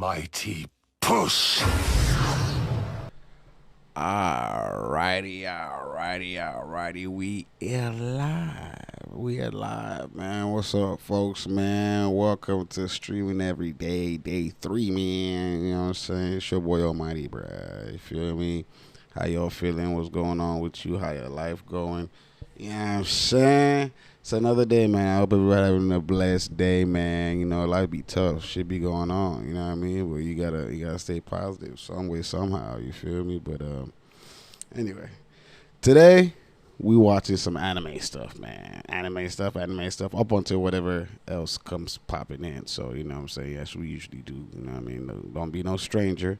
mighty push. Alrighty. We are live, man. What's up, folks, man? Welcome to Streaming Every Day, day 3, man. You know what I'm saying? It's your boy Almighty, bruh. You feel me? How y'all feeling? What's going on with you? How your life going? You know what I'm saying? It's another day, man. I hope everybody having a blessed day, man. You know, life be tough. Shit be going on. You know what I mean? But you gotta stay positive some way, somehow. You feel me? But anyway, today we watching some anime stuff, man. Anime stuff, up until whatever else comes popping in. So, you know what I'm saying? Yes, we usually do. You know what I mean? Don't be no stranger.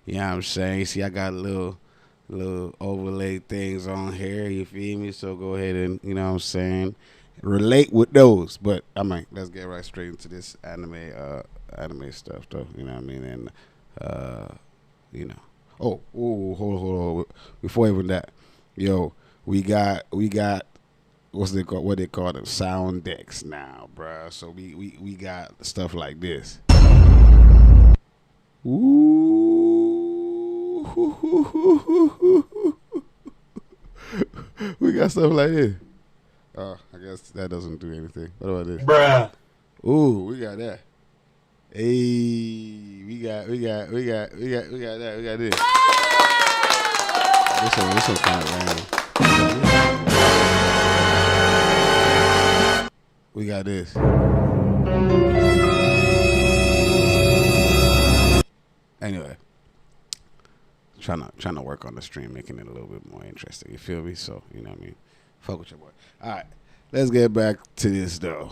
You know what I'm saying? See, I got little overlay things on here. You feel me? So go ahead and, you know what I'm saying, relate with those. But I mean, let's get right straight into this anime stuff, though. You know what I mean? And you know. Oh, hold on. Before even that, yo, we got what they call them, sound decks now, bruh. So we got stuff like this. Ooh. We got stuff like this. Oh, I guess that doesn't do anything. What about this? Bruh. Ooh, we got that. Hey, we got that. We got this. This one kind of random. We got this. Anyway, trying to work on the stream, making it a little bit more interesting. You feel me? So, you know what I mean? Fuck with your boy. All right, let's get back to this, though.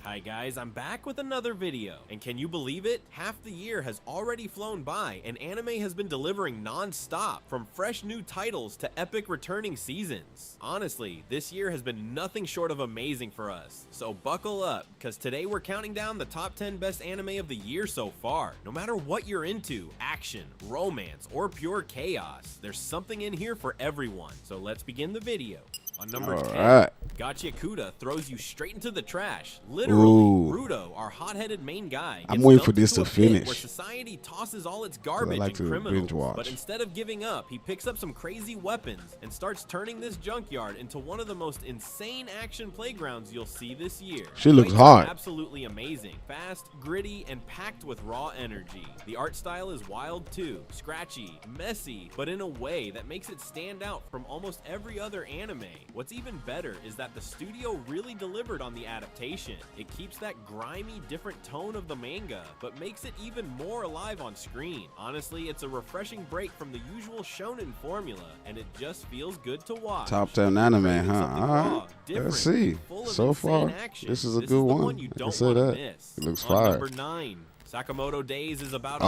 Hi guys, I'm back with another video, and can you believe it? Half the year has already flown by, and anime has been delivering non-stop, from fresh new titles to epic returning seasons. Honestly, this year has been nothing short of amazing for us, so buckle up, cause today we're counting down the top 10 best anime of the year so far. No matter what you're into, action, romance, or pure chaos, there's something in here for everyone. So let's begin the video. On number 10, right. Gachiakuda throws you straight into the trash. Literally, Rudo, our hot-headed main guy, I'm waiting for this to finish. Where society tosses all its garbage and criminals. But instead of giving up, he picks up some crazy weapons and starts turning this junkyard into one of the most insane action playgrounds you'll see this year. She looks hard. Absolutely amazing. Fast, gritty, and packed with raw energy. The art style is wild too. Scratchy, messy, but in a way that makes it stand out from almost every other anime. What's even better is that the studio really delivered on the adaptation. It keeps that grimy, different tone of the manga, but makes it even more alive on screen. Honestly, it's a refreshing break from the usual shonen formula, and it just feels good to watch. Top 10 anime, huh? All right. Let's see. So far, this is a good one. I can say that. It looks fire. Number 9. Sakamoto Days is about a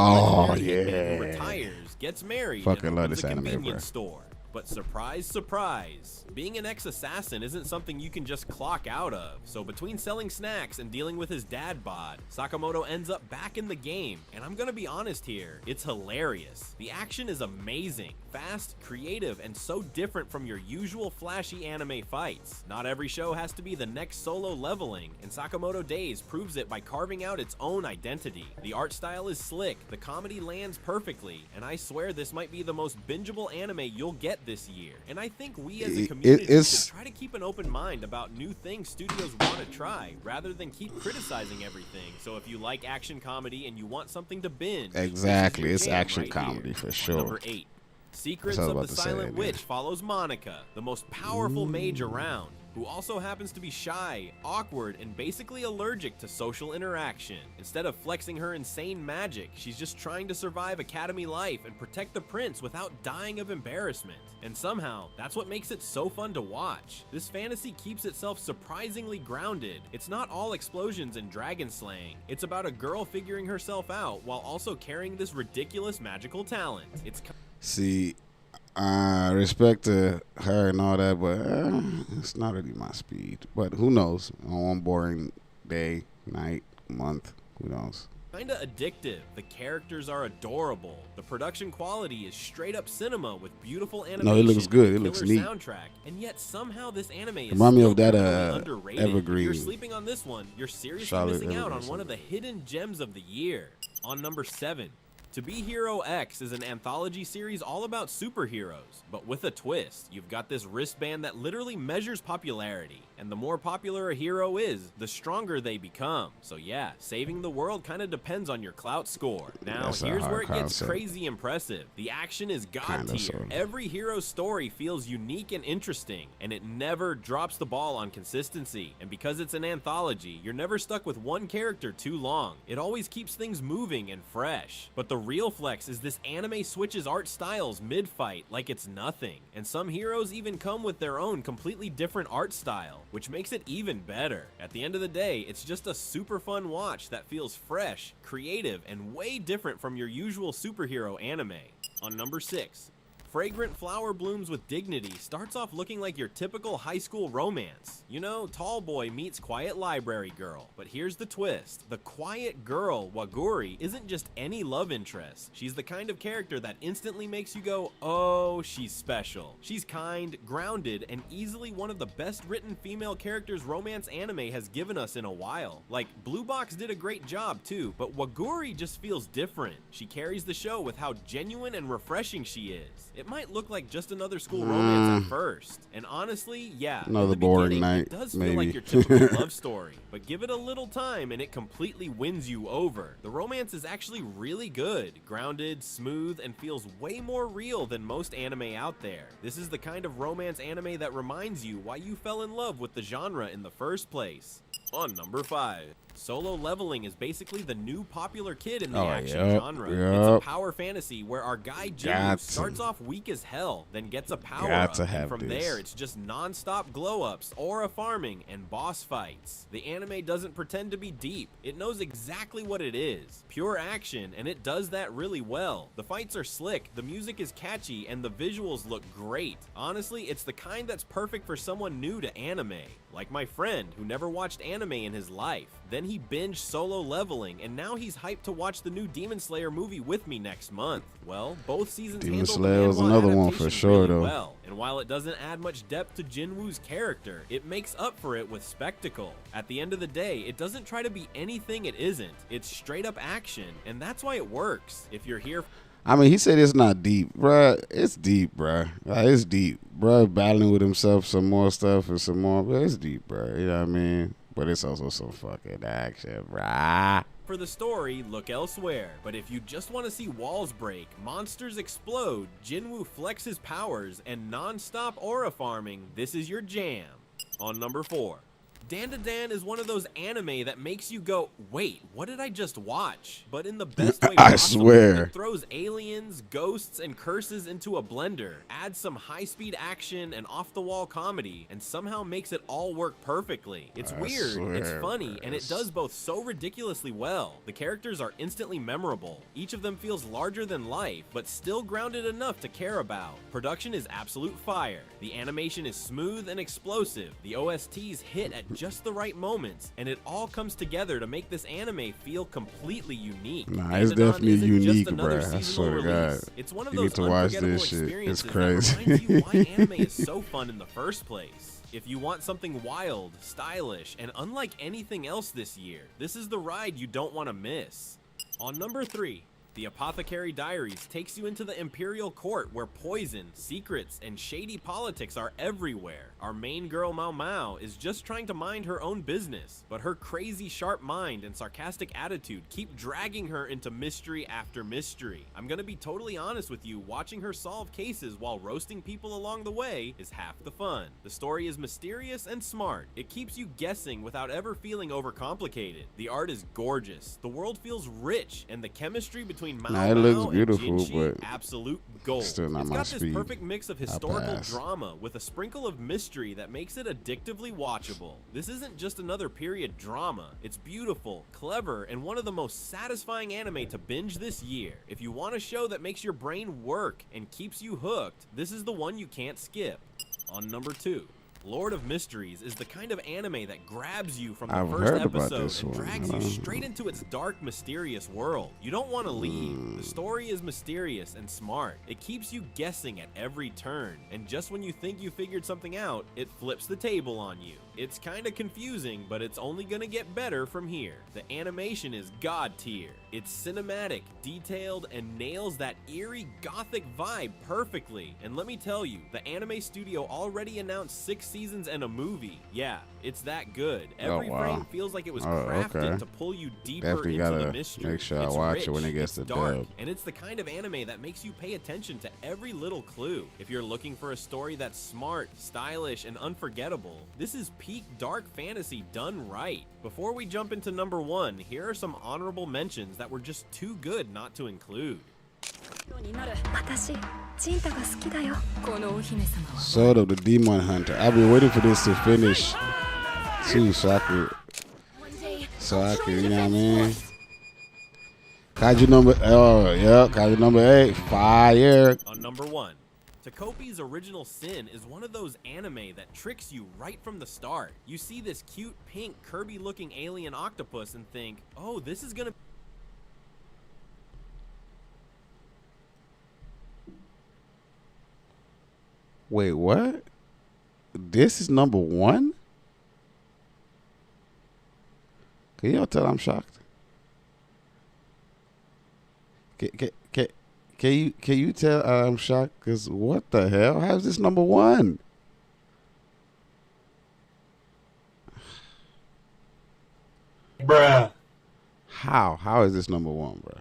legendary man who retires, gets married, and opens a convenience store. But surprise, surprise, being an ex-assassin isn't something you can just clock out of. So between selling snacks and dealing with his dad bod, Sakamoto ends up back in the game. And I'm gonna be honest here, it's hilarious. The action is amazing, fast, creative, and so different from your usual flashy anime fights. Not every show has to be the next Solo Leveling, and Sakamoto Days proves it by carving out its own identity. The art style is slick, the comedy lands perfectly, and I swear this might be the most bingeable anime you'll get this year. And I think we as a community should try to keep an open mind about new things studios want to try, rather than keep criticizing everything. So if you like action comedy and you want something to binge, exactly, it's action comedy for sure. Number 8. Secrets of the Silent Witch follows Monica, the most powerful mage around, who also happens to be shy, awkward, and basically allergic to social interaction. Instead of flexing her insane magic, she's just trying to survive academy life and protect the prince without dying of embarrassment. And somehow, that's what makes it so fun to watch. This fantasy keeps itself surprisingly grounded. It's not all explosions and dragon slaying. It's about a girl figuring herself out while also carrying this ridiculous magical talent. See, respect to her and all that, but it's not really my speed. But who knows? On one boring day, night, month, who knows? Kinda addictive, the characters are adorable, the production quality is straight up cinema with beautiful animation, No, it looks good. It killer looks neat. soundtrack, and yet somehow this anime is Remind me still of that criminally underrated. Evergreen. If you're sleeping on this one, you're seriously Charlotte missing out on Evergreen. one of the hidden gems of the year. On number 7. To Be Hero X is an anthology series all about superheroes, but with a twist. You've got this wristband that literally measures popularity, and the more popular a hero is, the stronger they become. So yeah, saving the world kind of depends on your clout score. Now, That's a here's hard where it gets concept. crazy impressive. The action is god Kinda, tier. sorta. Every hero's story feels unique and interesting, and it never drops the ball on consistency. And because it's an anthology, you're never stuck with one character too long. It always keeps things moving and fresh. But the real flex is this anime switches art styles mid-fight like it's nothing. And some heroes even come with their own completely different art style, which makes it even better. At the end of the day, it's just a super fun watch that feels fresh, creative, and way different from your usual superhero anime. On number 6. Fragrant Flower Blooms with Dignity starts off looking like your typical high school romance. You know, tall boy meets quiet library girl. But here's the twist. The quiet girl, Waguri, isn't just any love interest. She's the kind of character that instantly makes you go, oh, she's special. She's kind, grounded, and easily one of the best written female characters romance anime has given us in a while. Like, Blue Box did a great job too, but Waguri just feels different. She carries the show with how genuine and refreshing she is. It might look like just another school romance at first. And honestly, yeah, Another in the boring beginning, night, it does feel maybe. like your typical love story. But give it a little time and it completely wins you over. The romance is actually really good, grounded, smooth, and feels way more real than most anime out there. This is the kind of romance anime that reminds you why you fell in love with the genre in the first place. On number 5. Solo Leveling is basically the new popular kid in the action genre. It's a power fantasy where our guy Jimmy starts off weak as hell, then gets a power up, and from there it's just non-stop glow-ups, aura farming, and boss fights. The anime doesn't pretend to be deep. It knows exactly what it is. Pure action, and it does that really well. The fights are slick, the music is catchy, and the visuals look great. Honestly, it's the kind that's perfect for someone new to anime. Like my friend, who never watched anime in his life. Then he binged Solo Leveling, and now he's hyped to watch the new Demon Slayer movie with me next month. Well, both seasons Demon handle Slayer the was manhwa another one for adaptation sure, really though. well. And while it doesn't add much depth to Jinwoo's character, it makes up for it with spectacle. At the end of the day, it doesn't try to be anything it isn't. It's straight up action, and that's why it works. If you're here... I mean, he said it's not deep, bruh. It's deep, bruh. Like, it's deep. Bruh battling with himself, some more stuff and some more. But it's deep, bruh. You know what I mean? But it's also some fucking action, bruh. For the story, look elsewhere. But if you just want to see walls break, monsters explode, Jinwoo flex his powers, and non-stop aura farming, this is your jam. On number 4. Dan is one of those anime that makes you go, wait, what did I just watch? But in the best way I possible. swear. It throws aliens, ghosts, and curses into a blender, adds some high-speed action and off-the-wall comedy, and somehow makes it all work perfectly. It's weird, it's funny, and it does both so ridiculously well. The characters are instantly memorable. Each of them feels larger than life, but still grounded enough to care about. Production is absolute fire. The animation is smooth and explosive. The OSTs hit at just the right moments, and it all comes together to make this anime feel completely unique. Nah, it's definitely unique, bruh. I swear to God. It's one of You those need to watch unforgettable this shit. experiences It's crazy. that reminds you why anime is so fun in the first place. If you want something wild, stylish, and unlike anything else this year, this is the ride you don't want to miss. On number 3, The Apothecary Diaries takes you into the Imperial Court where poison, secrets, and shady politics are everywhere. Our main girl Mao Mao is just trying to mind her own business, but her crazy sharp mind and sarcastic attitude keep dragging her into mystery after mystery. I'm gonna be totally honest with you, watching her solve cases while roasting people along the way is half the fun. The story is mysterious and smart. It keeps you guessing without ever feeling overcomplicated. The art is gorgeous, the world feels rich, and the chemistry between Mao Nah, it Mao looks and beautiful, Jinchi, but absolute gold. still not It's my got this speed. perfect mix of historical pass. drama with a sprinkle of mystery that makes it addictively watchable. This isn't just another period drama. It's beautiful, clever, and one of the most satisfying anime to binge this year. If you want a show that makes your brain work and keeps you hooked, this is the one you can't skip. On number 2. Lord of Mysteries is the kind of anime that grabs you from the first episode and drags you straight into its dark, mysterious world. You don't want to leave. The story is mysterious and smart. It keeps you guessing at every turn, and just when you think you figured something out, it flips the table on you. It's kinda confusing, but it's only gonna get better from here. The animation is god tier. It's cinematic, detailed, and nails that eerie gothic vibe perfectly. And let me tell you, the anime studio already announced 6 seasons and a movie. Yeah, it's that good. Every frame feels like it was crafted to pull you deeper into the mystery. Make sure I watch it when it gets to dark, and it's the kind of anime that makes you pay attention to every little clue. If you're looking for a story that's smart, stylish, and unforgettable, this is peak dark fantasy done right. Before we jump into number 1, here are some honorable mentions that were just too good not to include. Soda the Demon Hunter. I've been waiting for this to finish too, so I could, you know what I mean? Kaiju number 8, fire. On number 1, Takopi's Original Sin is one of those anime that tricks you right from the start. You see this cute, pink, Kirby-looking alien octopus and think, oh, this is gonna... Wait, what? This is number 1? Can you tell I'm shocked? Can you tell I'm shocked? Because what the hell? How is this number 1? Bruh. How is this number 1, bruh?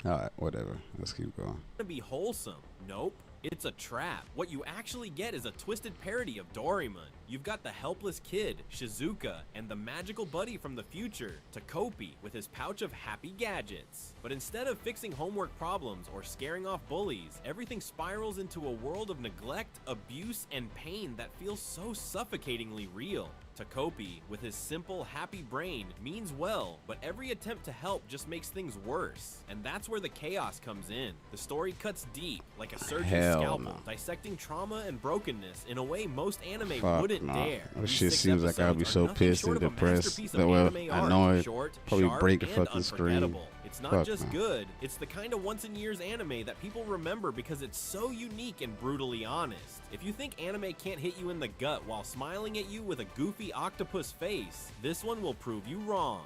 All right, whatever. Let's keep going. To be wholesome. Nope. It's a trap. What you actually get is a twisted parody of Doraemon. You've got the helpless kid, Shizuka, and the magical buddy from the future, Takopi, with his pouch of happy gadgets. But instead of fixing homework problems or scaring off bullies, everything spirals into a world of neglect, abuse, and pain that feels so suffocatingly real. Takopi, with his simple, happy brain, means well, but every attempt to help just makes things worse. And that's where the chaos comes in. The story cuts deep, like a surgeon's scalpel, dissecting trauma and brokenness in a way most anime wouldn't dare. This shit seems like I'll be so pissed and depressed that, well, annoyed, probably break a fucking screen. It's not just good, it's the kind of once-in-years anime that people remember because it's so unique and brutally honest. If you think anime can't hit you in the gut while smiling at you with a goofy octopus face, this one will prove you wrong.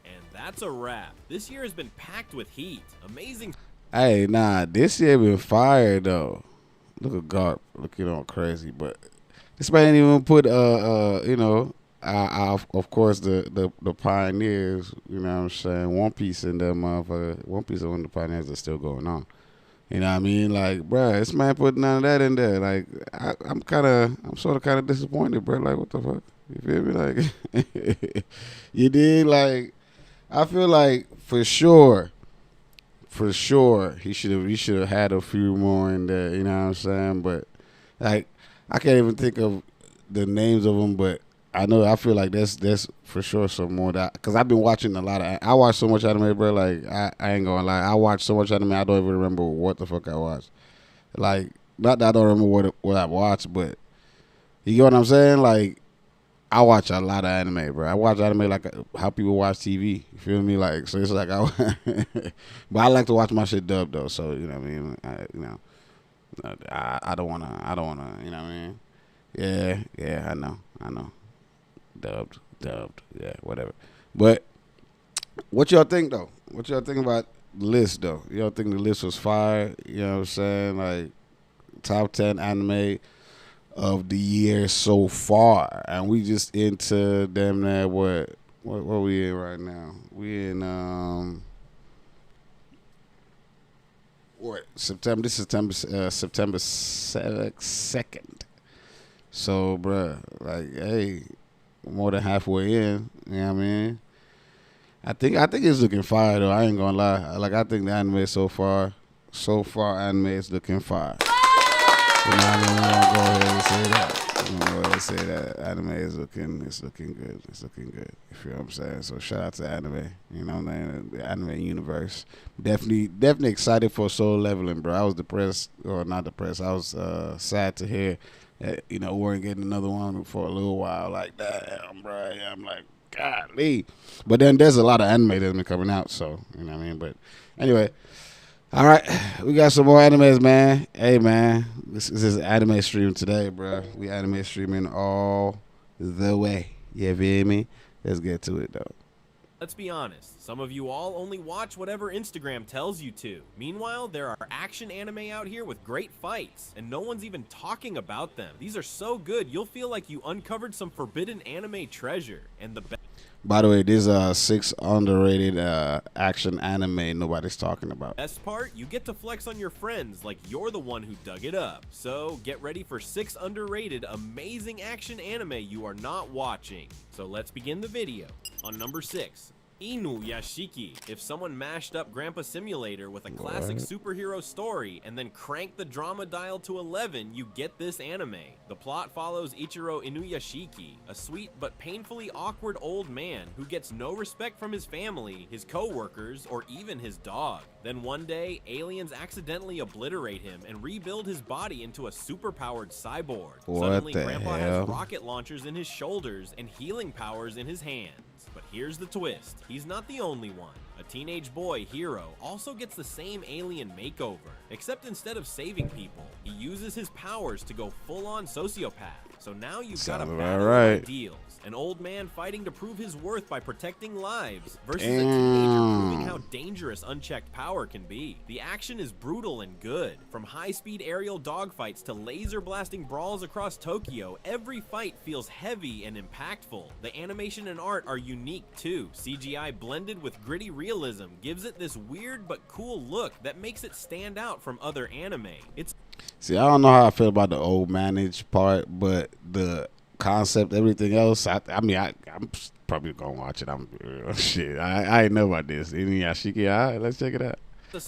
And that's a wrap. This year has been packed with heat. Amazing. Hey, nah, this year been fire though. Look at God looking all crazy, but this man didn't even put you know, of course the pioneers, you know what I'm saying, One Piece and them motherfucker. One Piece and the pioneers are still going on. You know what I mean? Like, bruh, this man put none of that in there. Like, I'm sort of disappointed, bruh. Like, what the fuck? You feel me? Like, you did. Like, I feel like for sure, he should have had a few more in there. You know what I'm saying? But like, I can't even think of the names of them, but I feel like that's for sure some more that, because I've been watching a lot of, I watch so much anime, bro. Like, I ain't gonna lie, I watch so much anime I don't even remember what the fuck I watched. Like, not that I don't remember what I watched, but you get what I'm saying? Like, I watch a lot of anime, bro. I watch anime like how people watch TV. You feel me? Like, so it's like but I like to watch my shit dubbed though. So you know what I mean? I don't wanna. You know what I mean? Yeah. I know. Dubbed. Yeah, whatever. But what y'all think though? What y'all think about the list though? Y'all think the list was fire? You know what I'm saying? Like, top 10 anime of the year so far, and we just into damn near what we in right now? We in September. This is September 2nd. So, bruh, like, hey, more than halfway in. You know what I mean? I think it's looking fire though. I ain't gonna lie. Like, I think the anime so far, anime is looking fire. You know what I mean? We're gonna go ahead and say that. I'm gonna go ahead and say that anime is looking good. It's looking good. You feel what I'm saying? So shout out to anime. You know what I'm saying? The anime universe. Definitely excited for Soul Leveling, bro. I was depressed, or not depressed. I was sad to hear that, we weren't getting another one for a little while. Like, damn, bro. Yeah, I'm like, golly. But then there's a lot of anime that's been coming out, so you know what I mean. But anyway. All right, we got some more animes, man. Hey, man, this is anime stream today, bro. We anime streaming all the way. You feel me? Let's get to it, though. Let's be honest, some of you all only watch whatever Instagram tells you to. Meanwhile, there are action anime out here with great fights, and no one's even talking about them. These are so good, you'll feel like you uncovered some forbidden anime treasure. And the best. By the way, these are 6 underrated action anime nobody's talking about. Best part, you get to flex on your friends like you're the one who dug it up. So get ready for 6 underrated amazing action anime you are not watching. So let's begin the video. On number 6, Inuyashiki. If someone mashed up Grandpa Simulator with a classic superhero story and then cranked the drama dial to 11, you get this anime. The plot follows Ichiro Inuyashiki, a sweet but painfully awkward old man who gets no respect from his family, his co-workers, or even his dog. Then one day, aliens accidentally obliterate him and rebuild his body into a superpowered cyborg. Suddenly, Grandpa has rocket launchers in his shoulders and healing powers in his hands. But here's the twist, he's not the only one. A teenage boy, Hiro, also gets the same alien makeover, except instead of saving people, he uses his powers to go full-on sociopath. So now you've got a battle of ideals. An old man fighting to prove his worth by protecting lives versus a teenager proving how dangerous unchecked power can be. The action is brutal and good. From high-speed aerial dogfights to laser blasting brawls across Tokyo, every fight feels heavy and impactful. The animation and art are unique too. CGI blended with gritty realism gives it this weird but cool look that makes it stand out from other anime. See, I don't know how I feel about the old managed part, but the concept, everything else, I'm probably gonna watch it. Shit, I ain't know about this. Inuyashiki, all right, let's check it out.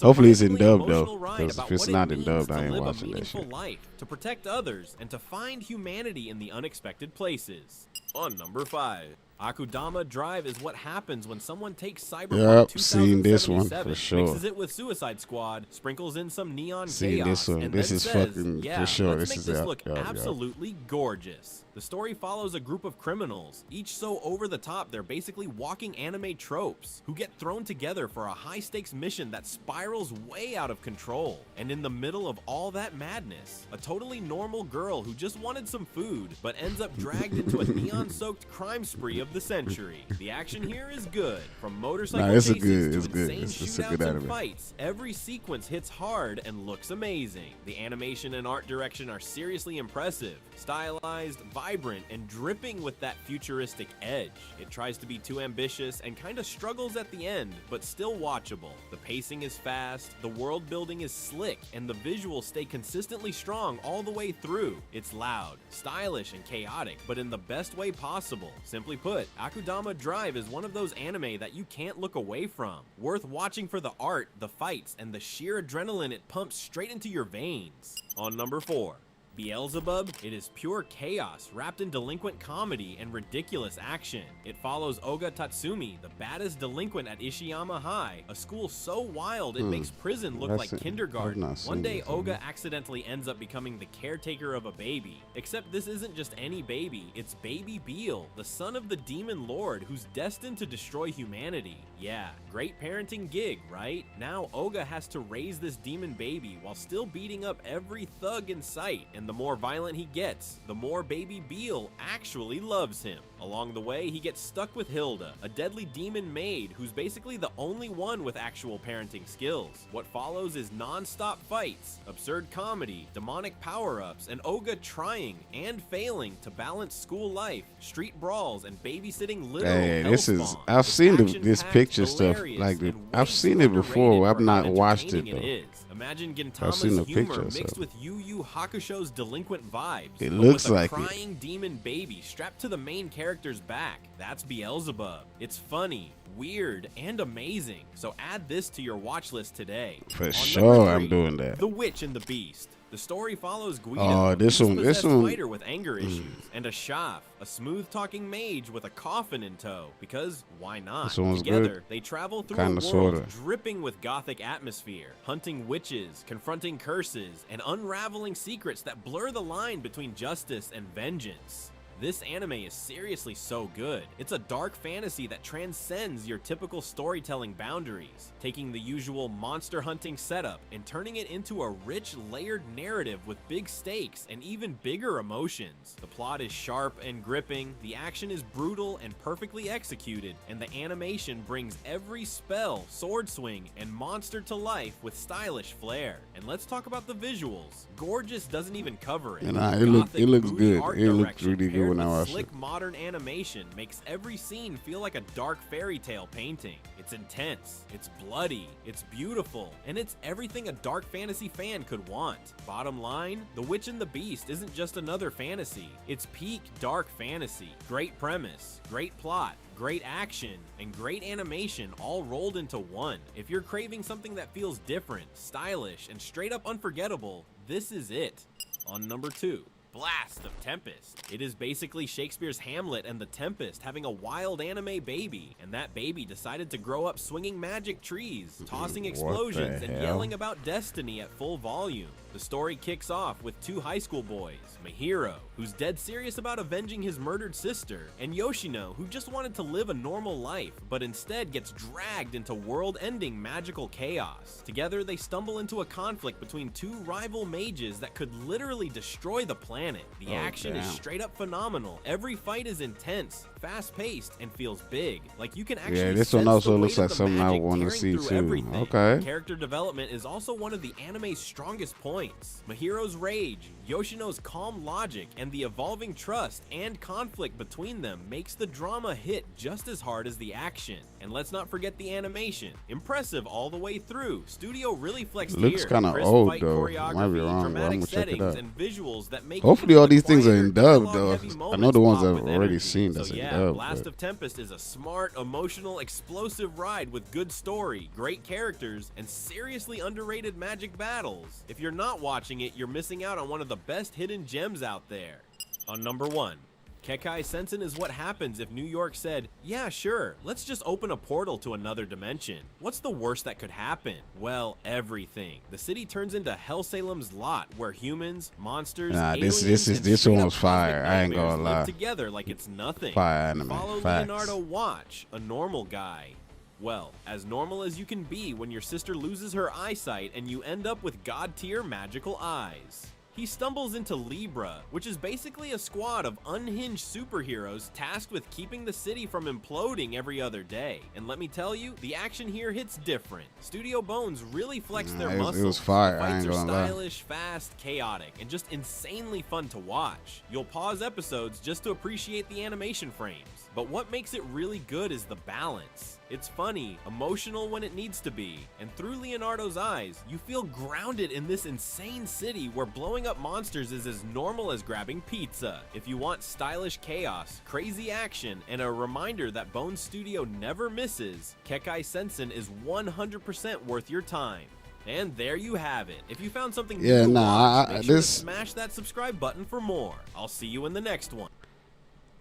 Hopefully it's in dub though, because if it's not in dub, I ain't watching that shit. Life, to protect others, and to find humanity in the unexpected places. On number 5. Akudama Drive is what happens when someone takes Cyberpunk 2077, seen this one for sure. Mixes it with Suicide Squad, sprinkles in some neon chaos, this one. And this then is says, fucking yeah, for sure. Let's make this look absolutely gorgeous. The story follows a group of criminals, each so over the top they're basically walking anime tropes, who get thrown together for a high-stakes mission that spirals way out of control. And in the middle of all that madness, a totally normal girl who just wanted some food, but ends up dragged into a neon-soaked crime spree of the century. The action here is good. From motorcycle chases to insane shootouts and fights, every sequence hits hard and looks amazing. The animation and art direction are seriously impressive, stylized, vibrant, and dripping with that futuristic edge. It tries to be too ambitious and kinda struggles at the end, but still watchable. The pacing is fast, the world building is slick, and the visuals stay consistently strong all the way through. It's loud, stylish, and chaotic, but in the best way possible. Simply put, Akudama Drive is one of those anime that you can't look away from. Worth watching for the art, the fights, and the sheer adrenaline it pumps straight into your veins. On number 4. Beelzebub, it is pure chaos wrapped in delinquent comedy and ridiculous action. It follows Oga Tatsumi, the baddest delinquent at Ishiyama High, a school so wild it makes prison look like kindergarten. One day, Oga accidentally ends up becoming the caretaker of a baby. Except this isn't just any baby, it's baby Beel, the son of the demon lord who's destined to destroy humanity. Yeah, great parenting gig, right? Now Oga has to raise this demon baby while still beating up every thug in sight, and the more violent he gets, the more baby Beel actually loves him. Along the way, he gets stuck with Hilda, a deadly demon maid who's basically the only one with actual parenting skills. What follows is non-stop fights, absurd comedy, demonic power-ups, and Oga trying and failing to balance school life, street brawls, and babysitting literal I've seen this picture stuff, like I've seen it before, I've not watched it though. Imagine Gintama's humor mixed with Yu Yu Hakusho's delinquent vibes. It looks like a crying demon baby strapped to the main character's back. That's Beelzebub. It's funny, weird, and amazing. So add this to your watch list today. For sure, I'm doing that. The Witch and the Beast. The The story follows Guido, Oh, this a one, fighter with anger issues, and a Shaf, a smooth-talking mage with a coffin in tow. Because why not? This one's Together, good. they travel through Kinda, a world sorta. dripping with gothic atmosphere, hunting witches, confronting curses, and unraveling secrets that blur the line between justice and vengeance. This anime is seriously so good. It's a dark fantasy that transcends your typical storytelling boundaries, taking the usual monster hunting setup and turning it into a rich, layered narrative with big stakes and even bigger emotions. The plot is sharp and gripping, the action is brutal and perfectly executed, and the animation brings every spell, sword swing, and monster to life with stylish flair. And let's talk about the visuals. Gorgeous doesn't even cover it. It looks good. It looks really good when I watch it. Slick modern animation makes every scene feel like a dark fairy tale painting. It's intense, it's bloody, it's beautiful, and it's everything a dark fantasy fan could want. Bottom line, The Witch and the Beast isn't just another fantasy, it's peak dark fantasy. Great premise, great plot, great action, and great animation all rolled into one. If you're craving something that feels different, stylish, and straight up unforgettable, this is it. On number 2. Blast of Tempest. It is basically Shakespeare's Hamlet and the Tempest having a wild anime baby, and that baby decided to grow up swinging magic trees, tossing explosions, and yelling about destiny at full volume. The story kicks off with two high school boys, Mahiro, who's dead serious about avenging his murdered sister, and Yoshino, who just wanted to live a normal life, but instead gets dragged into world-ending magical chaos. Together, they stumble into a conflict between two rival mages that could literally destroy the planet. The action is straight up phenomenal. Every fight is intense, fast-paced, and feels big. Like you can actually this one also looks like something I want to see too. Everything. Okay. Character development is also one of the anime's strongest points. Mahiro's rage, Yoshino's calm logic, and the evolving trust and conflict between them makes the drama hit just as hard as the action. And let's not forget the animation. Impressive all the way through. Studio really flexed Looks here. kind of Crisp old fight though. choreography, Might be wrong, but I'm dramatic gonna check it settings, out. and visuals that make Hopefully even all the these things are in quieter, dub though. dialogue-heavy I know the moments ones pop I've with already energy. seen So that's in yeah, dub. Blast But of Tempest is a smart, emotional, explosive ride with good story, great characters, and seriously underrated magic battles. If you're not watching it, you're missing out on one of the best hidden gems out there. On number 1. Kekai Sensen is what happens if New York said, yeah, sure, let's just open a portal to another dimension. What's the worst that could happen? Well, everything. The city turns into Hell Salem's lot, where humans, monsters, aliens, this one was fire. I ain't gonna lie. live together like it's nothing. Fire anime. Follow Facts. Leonardo Watch, a normal guy. Well, as normal as you can be when your sister loses her eyesight and you end up with god-tier magical eyes. He stumbles into Libra, which is basically a squad of unhinged superheroes tasked with keeping the city from imploding every other day. And let me tell you, the action here hits different. Studio Bones really flexed their muscles. It was fire. The fights I ain't gonna are lie. stylish, fast, chaotic, and just insanely fun to watch. You'll pause episodes just to appreciate the animation frames. But what makes it really good is the balance. It's funny, emotional when it needs to be, and through Leonardo's eyes, you feel grounded in this insane city where blowing up monsters is as normal as grabbing pizza. If you want stylish chaos, crazy action, and a reminder that Bone Studio never misses, Kekai Sensen is 100% worth your time. And there you have it. If you found something new to watch, make sure to smash that subscribe button for more. I'll see you in the next one.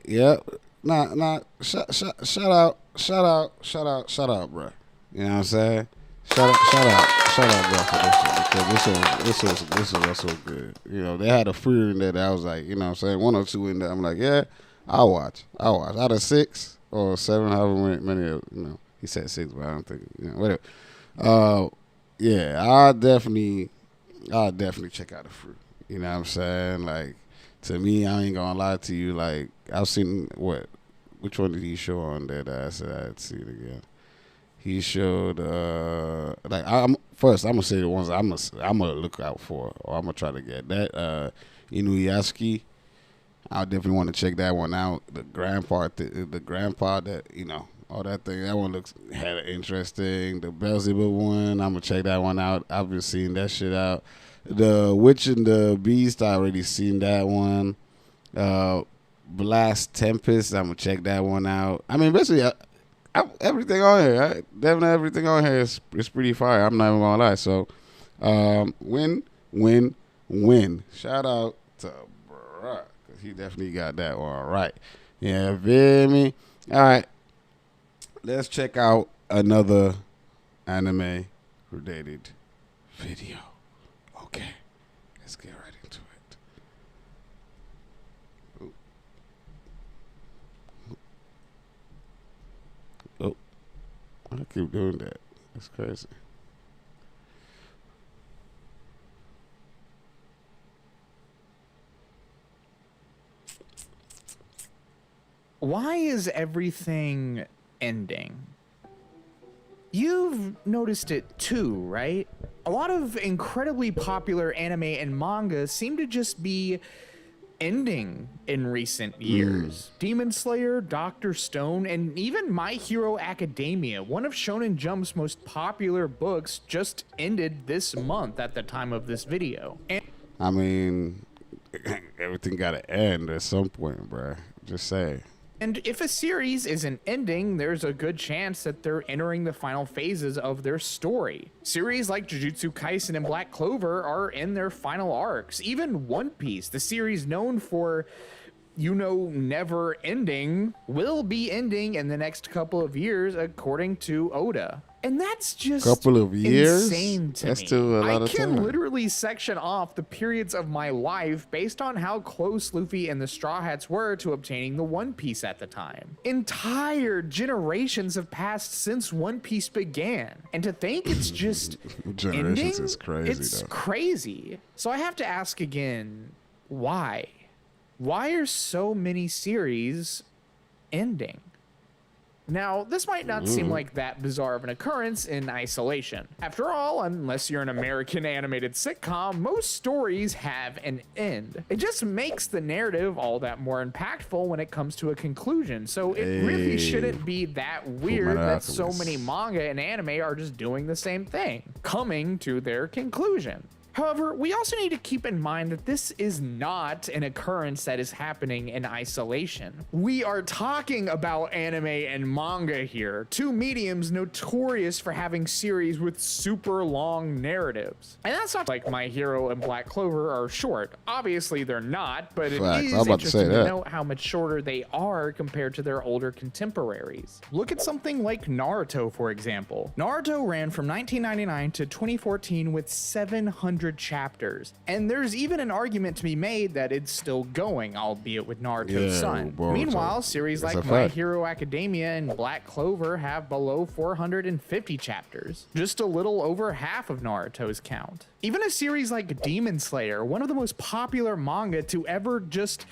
Yep. Shout out, bro. You know what I'm saying? Shout out, bro, for this shit, because this was also good. You know, they had a few in there that I was like, you know what I'm saying, 1 or 2 in there. I'm like, yeah, I'll watch. Out of 6 or 7, however many, you know, he said 6, but I don't think, you know, whatever. Yeah, I'll definitely check out the fruit. You know what I'm saying? Like, to me, I ain't gonna lie to you. Like, I've seen which one did he show on there that I said I'd see it again? He showed I'm gonna say the ones I'm gonna look out for, or I'm gonna try to get that Inuyasha. I definitely want to check that one out. The grandpa that, you know, all that thing. That one looks hella interesting. The Beelzebub one, I'm gonna check that one out. I've been seeing that shit out. The Witch and the Beast, I already seen that one. Blast Tempest, I'm gonna check that one out. I mean, basically, everything on here, definitely everything on here is pretty fire. I'm not even gonna lie. So, win, win. Shout out to bruh, because he definitely got that one right. Yeah, feel me? All right, let's check out another anime related video. Okay, let's get right into it. Oh, I keep doing that. That's crazy. Why is everything ending? You've noticed it too, right? A lot of incredibly popular anime and manga seem to just be ending in recent years. Demon Slayer, Dr. Stone, and even My Hero Academia, one of Shonen Jump's most popular books, just ended this month at the time of this video. I mean, everything got to end at some point, bruh. Just say. And if a series isn't ending, there's a good chance that they're entering the final phases of their story. Series like Jujutsu Kaisen and Black Clover are in their final arcs. Even One Piece, the series known for, never ending, will be ending in the next couple of years, according to Oda. And that's just couple of years? Insane to that's me. Still a lot of time. I can literally section off the periods of my life based on how close Luffy and the Straw Hats were to obtaining the One Piece at the time. Entire generations have passed since One Piece began. And to think it's just generations ending, is crazy. It's though. crazy. So I have to ask again, why? Why are so many series ending? Now, this might not seem like that bizarre of an occurrence in isolation. After all, unless you're an American animated sitcom, most stories have an end. It just makes the narrative all that more impactful when it comes to a conclusion, so it really shouldn't be that weird that so many manga and anime are just doing the same thing, coming to their conclusion. However, we also need to keep in mind that this is not an occurrence that is happening in isolation. We are talking about anime and manga here, two mediums notorious for having series with super long narratives. And that's not like My Hero and Black Clover are short. Obviously they're not, but it is interesting to note how much shorter they are compared to their older contemporaries. Look at something like Naruto, for example. Naruto ran from 1999 to 2014 with 700 chapters, and there's even an argument to be made that it's still going, albeit with Naruto's son. Meanwhile, series like My Hero Academia and Black Clover have below 450 chapters, just a little over half of Naruto's count. Even a series like Demon Slayer, one of the most popular manga to ever just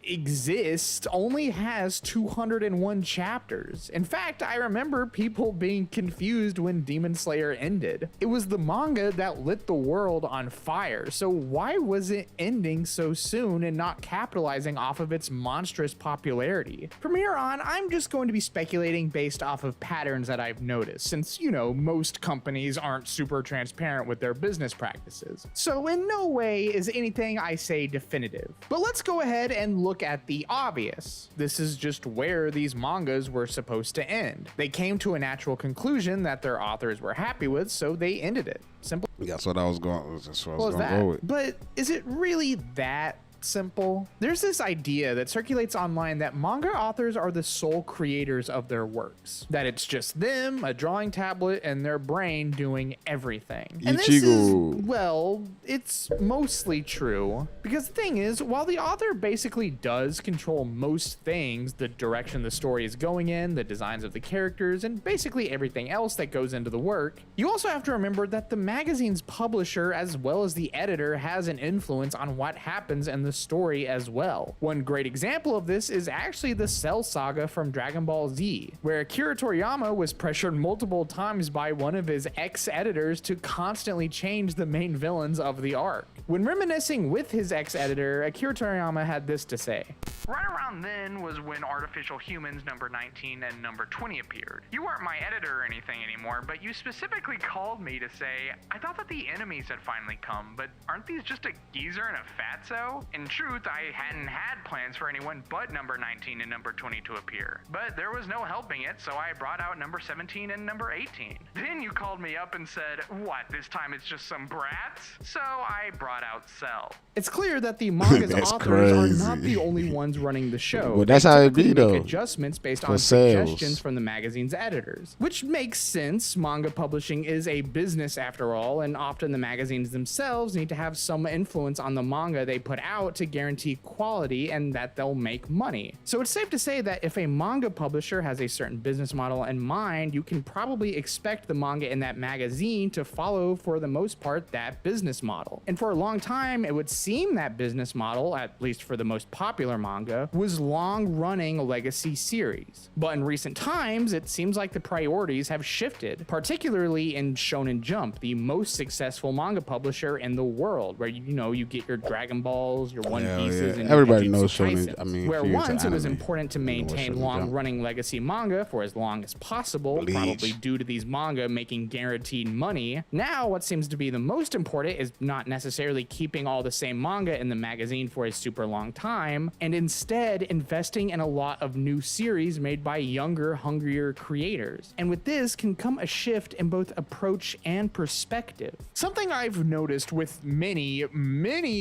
exist, only has 201 chapters. In fact, I remember people being confused when Demon Slayer ended. It was the manga that lit the world on fire, so why was it ending so soon and not capitalizing off of its monstrous popularity? From here on, I'm just going to be speculating based off of patterns that I've noticed, since, most companies aren't super transparent with their business practices. So in no way is anything I say definitive. But let's go ahead and look at the obvious. This is just where these mangas were supposed to end. They came to a natural conclusion that their authors were happy with, so they ended it. Simple. That's what I was going. That's what I was going to go with. But is it really that simple? There's this idea that circulates online that manga authors are the sole creators of their works, that it's just them, a drawing tablet, and their brain doing everything. And this is, well, it's mostly true, because the thing is, while the author basically does control most things, the direction the story is going in, the designs of the characters, and basically everything else that goes into the work, you also have to remember that the magazine's publisher as well as the editor has an influence on what happens in the story as well. One great example of this is actually the Cell Saga from Dragon Ball Z, where Akira Toriyama was pressured multiple times by one of his ex-editors to constantly change the main villains of the arc. When reminiscing with his ex-editor, Akira Toriyama had this to say. Right around then was when Artificial Humans number 19 and number 20 appeared. You weren't my editor or anything anymore, but you specifically called me to say, I thought that the enemies had finally come, but aren't these just a geezer and a fatso? And In truth, I hadn't had plans for anyone but number 19 and number 20 to appear. But there was no helping it, so I brought out number 17 and number 18. Then you called me up and said, what, this time it's just some brats? So I brought out Cell. It's clear that the manga's authors are not the only ones running the show. Well, that's how it be, though. Make adjustments based on sales. suggestions from the magazine's editors, which makes sense. Manga publishing is a business after all, and often the magazines themselves need to have some influence on the manga they put out to guarantee quality and that they'll make money. So it's safe to say that if a manga publisher has a certain business model in mind, you can probably expect the manga in that magazine to follow, for the most part, that business model. And for a long time, it would seem that business model, at least for the most popular manga, was long-running legacy series. But in recent times, it seems like the priorities have shifted, particularly in Shonen Jump, the most successful manga publisher in the world, where you get your Dragon Balls, your One Pieces, and everybody your knows Jujutsu Shonen. Kaisens. Where once it was important to maintain long-running legacy manga for as long as possible, probably due to these manga making guaranteed money. Now, what seems to be the most important is not necessarily keeping all the same manga in the magazine for a super long time, and instead investing in a lot of new series made by younger, hungrier creators. And with this can come a shift in both approach and perspective. Something I've noticed with many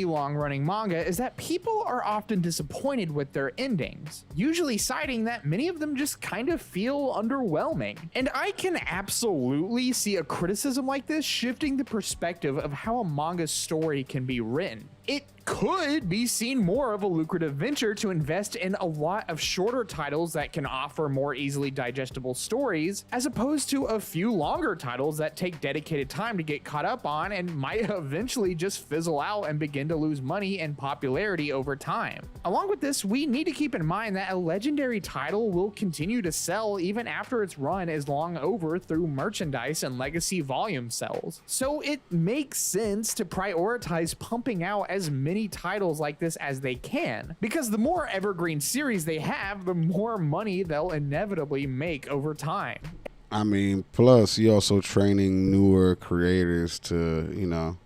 long-running manga is that people are often disappointed with their endings, usually citing that many of them just kind of feel underwhelming. And I can absolutely see a criticism like this shifting the perspective of how a manga story can be written. It could be seen more of a lucrative venture to invest in a lot of shorter titles that can offer more easily digestible stories, as opposed to a few longer titles that take dedicated time to get caught up on and might eventually just fizzle out and begin to lose money and popularity over time. Along with this, we need to keep in mind that a legendary title will continue to sell even after its run is long over through merchandise and legacy volume sales. So it makes sense to prioritize pumping out as many titles like this as they can, because the more evergreen series they have, the more money they'll inevitably make over time. I mean, plus you're also training newer creators to,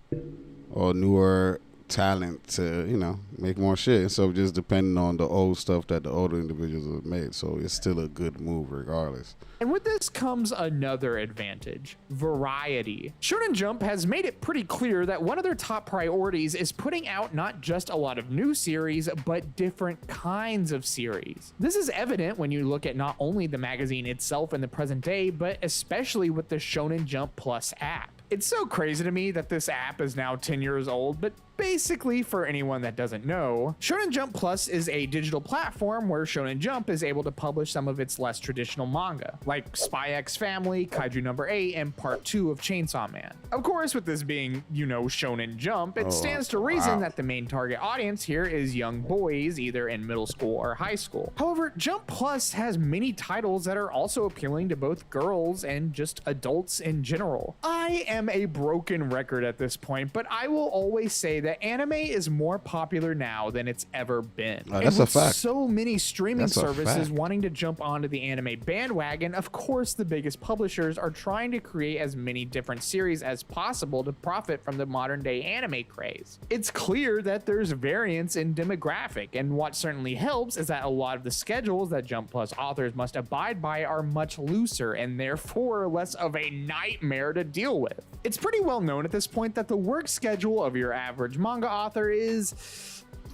or newer talent to, make more shit. So just depending on the old stuff that the older individuals have made. So it's still a good move regardless. And with this comes another advantage: variety. Shonen Jump has made it pretty clear that one of their top priorities is putting out not just a lot of new series, but different kinds of series. This is evident when you look at not only the magazine itself in the present day, but especially with the Shonen Jump Plus app. It's so crazy to me that this app is now 10 years old, but basically, for anyone that doesn't know, Shonen Jump Plus is a digital platform where Shonen Jump is able to publish some of its less traditional manga, like Spy X Family, Kaiju Number 8, and Part 2 of Chainsaw Man. Of course, with this being, Shonen Jump, it stands to reason that the main target audience here is young boys, either in middle school or high school. However, Jump Plus has many titles that are also appealing to both girls and just adults in general. I am a broken record at this point, but I will always say that anime is more popular now than it's ever been. That's a fact. So many streaming services wanting to jump onto the anime bandwagon, of course the biggest publishers are trying to create as many different series as possible to profit from the modern day anime craze. It's clear that there's variance in demographic, and what certainly helps is that a lot of the schedules that Jump Plus authors must abide by are much looser and therefore less of a nightmare to deal with. It's pretty well known at this point that the work schedule of your average manga author is,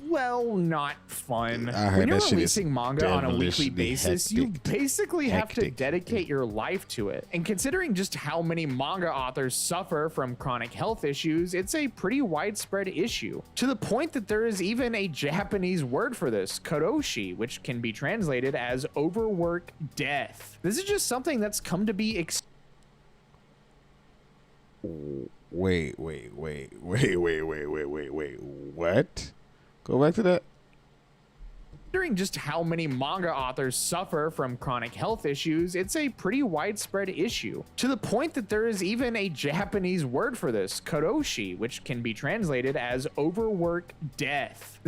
well, not fun. When you're releasing manga on a weekly basis, you basically have to dedicate your life to it. And considering just how many manga authors suffer from chronic health issues, it's a pretty widespread issue, to the point that there is even a Japanese word for this, karoshi, which can be translated as overwork death. This is just something that's come to be Wait. What? Go back to that. Considering just how many manga authors suffer from chronic health issues, it's a pretty widespread issue, to the point that there is even a Japanese word for this, karoshi, which can be translated as overwork death.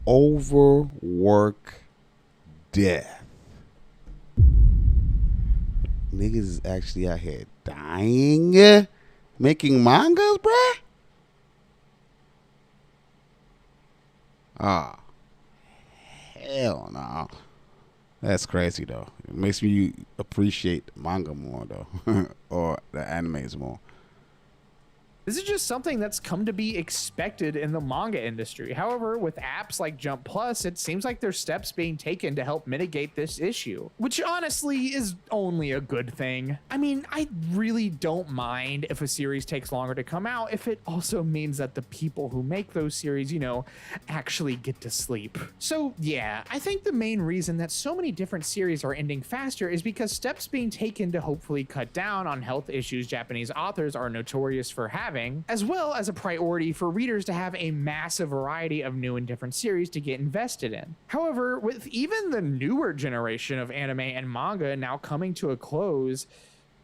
Overwork death. Niggas is actually out here dying making mangas, bruh? Ah, hell no. That's crazy though. It makes me appreciate manga more though, or the animes more. This is just something that's come to be expected in the manga industry. However, with apps like Jump Plus, it seems like there's steps being taken to help mitigate this issue, which honestly is only a good thing. I mean, I really don't mind if a series takes longer to come out if it also means that the people who make those series, you know, actually get to sleep. So yeah, I think the main reason that so many different series are ending faster is because steps being taken to hopefully cut down on health issues Japanese authors are notorious for having, as well as a priority for readers to have a massive variety of new and different series to get invested in. However, with even the newer generation of anime and manga now coming to a close,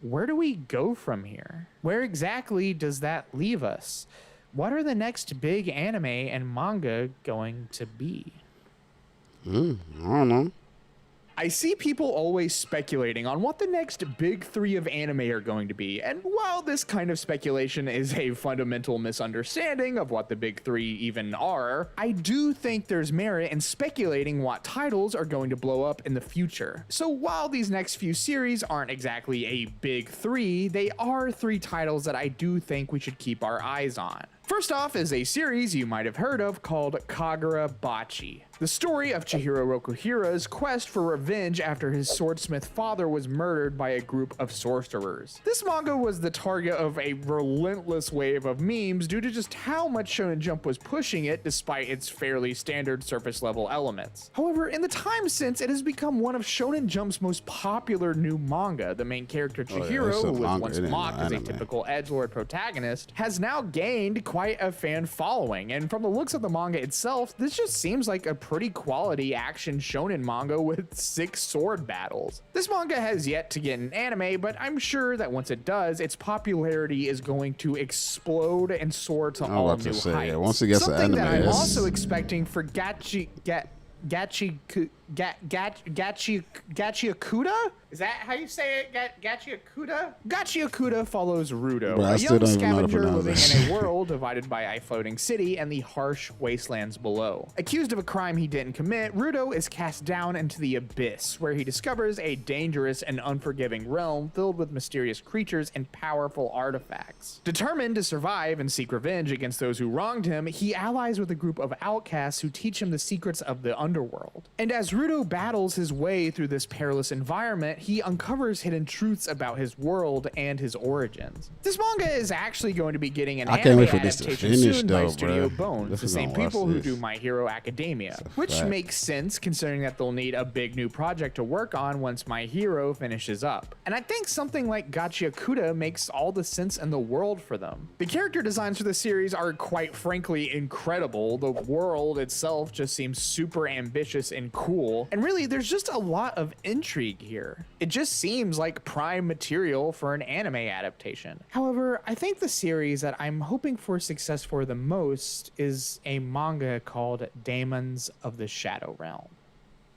where do we go from here? Where exactly does that leave us? What are the next big anime and manga going to be? I don't know. I see people always speculating on what the next big three of anime are going to be, and while this kind of speculation is a fundamental misunderstanding of what the big three even are, I do think there's merit in speculating what titles are going to blow up in the future. So while these next few series aren't exactly a big three, they are three titles that I do think we should keep our eyes on. First off is a series you might have heard of called Kagura Bachi. The story of Chihiro Rokuhira's quest for revenge after his swordsmith father was murdered by a group of sorcerers. This manga was the target of a relentless wave of memes due to just how much Shonen Jump was pushing it despite its fairly standard surface level elements. However, in the time since, it has become one of Shonen Jump's most popular new manga. The main character Chihiro, who was once mocked as a typical edgelord protagonist, has now gained quite a fan following, and from the looks of the manga itself, this just seems like a pretty quality action shonen manga with 6 sword battles. This manga has yet to get an anime, but I'm sure that once it does, its popularity is going to explode and soar to all new heights. Yeah, once it gets an anime, that I'm also expecting for Gachiakuda? Is that how you say it? Gachiakuda? Gachiakuda follows Rudo, a young scavenger living in a world divided by a floating city and the harsh wastelands below. Accused of a crime he didn't commit, Rudo is cast down into the abyss, where he discovers a dangerous and unforgiving realm filled with mysterious creatures and powerful artifacts. Determined to survive and seek revenge against those who wronged him, he allies with a group of outcasts who teach him the secrets of the underworld. And as Rudo battles his way through this perilous environment, he uncovers hidden truths about his world and his origins. This manga is actually going to be getting an anime adaptation soon by Studio Bones, the same people who do My Hero Academia, which makes sense considering that they'll need a big new project to work on once My Hero finishes up. And I think something like Gachiakuda makes all the sense in the world for them. The character designs for the series are quite frankly incredible. The world itself just seems super ambitious and cool, and really there's just a lot of intrigue here. It just seems like prime material for an anime adaptation. However, I think the series that I'm hoping for success for the most is a manga called Daemons of the Shadow Realm.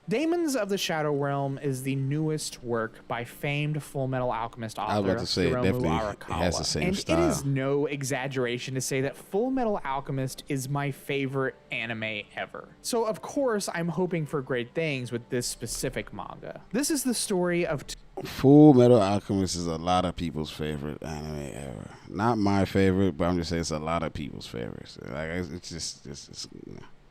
Daemons of the Shadow Realm is the newest work by famed Full Metal Alchemist author Hiromu Arakawa, and it is no exaggeration to say that Full Metal Alchemist is my favorite anime ever. So of course I'm hoping for great things with this specific manga. This is the story of Full Metal Alchemist is a lot of people's favorite anime ever. Not my favorite, but I'm just saying it's a lot of people's favorites. Like it's just